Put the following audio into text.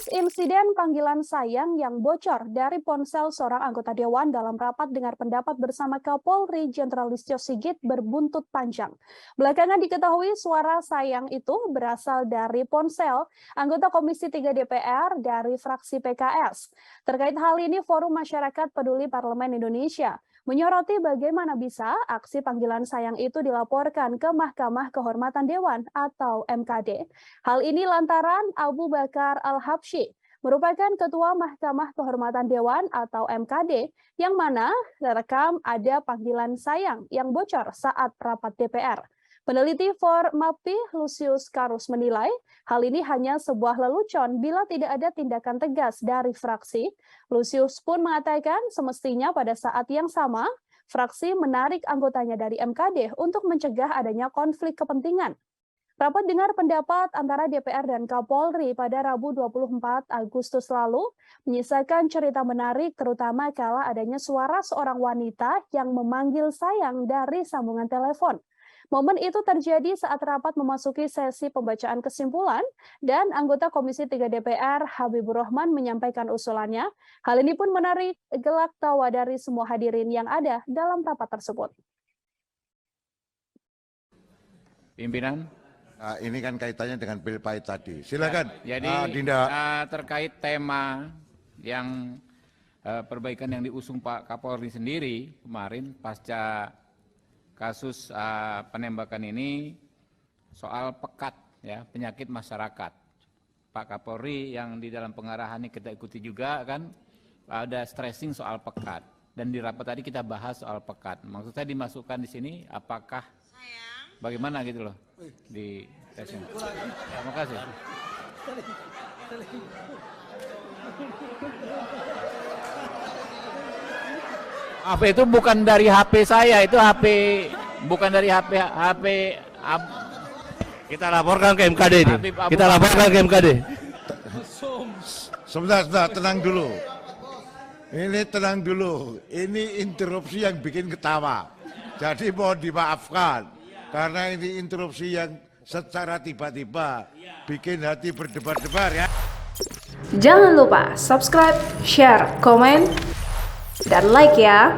Atas insiden panggilan sayang yang bocor dari ponsel seorang anggota Dewan dalam rapat dengar pendapat bersama Kapolri Jenderal Listio Sigit berbuntut panjang. Belakangan diketahui suara sayang itu berasal dari ponsel anggota Komisi 3 DPR dari fraksi PKS. Terkait hal ini, Forum Masyarakat Peduli Parlemen Indonesia menyoroti bagaimana bisa aksi panggilan sayang itu dilaporkan ke Mahkamah Kehormatan Dewan atau MKD. Hal ini lantaran Abu Bakar Al-Habsyi merupakan Ketua Mahkamah Kehormatan Dewan atau MKD yang mana terekam ada panggilan sayang yang bocor saat rapat DPR. Peneliti Formapi Lucius Karus menilai hal ini hanya sebuah lelucon bila tidak ada tindakan tegas dari fraksi. Lucius pun mengatakan semestinya pada saat yang sama, fraksi menarik anggotanya dari MKD untuk mencegah adanya konflik kepentingan. Rapat dengar pendapat antara DPR dan Kapolri pada Rabu 24 Agustus lalu menyisakan cerita menarik terutama kala adanya suara seorang wanita yang memanggil sayang dari sambungan telepon. Momen itu terjadi saat rapat memasuki sesi pembacaan kesimpulan dan anggota Komisi 3 DPR Habibur Rahman menyampaikan usulannya. Hal ini pun menarik gelak tawa dari semua hadirin yang ada dalam rapat tersebut. Pimpinan. Ini kan kaitannya dengan Pilpres tadi. Silakan. Jadi Dinda. Terkait tema yang perbaikan yang diusung Pak Kapolri sendiri kemarin pasca kasus penembakan ini soal pekat ya, penyakit masyarakat. Pak Kapolri yang di dalam pengarahan ini kita ikuti juga kan ada stressing soal pekat, dan di rapat tadi kita bahas soal pekat. Maksud saya dimasukkan di sini apakah bagaimana gitu loh di tesnya. Terima kasih. HP itu bukan dari HP saya, itu HP bukan dari HP. Kita laporkan ke MKD ini. Kita Bakar. laporkan ke MKD. Sebentar, tenang dulu. Ini tenang dulu. Ini interupsi yang bikin ketawa. Jadi mohon dimaafkan. Karena ini interupsi yang secara tiba-tiba bikin hati berdebar-debar ya. Jangan lupa subscribe, share, komen, dan like ya.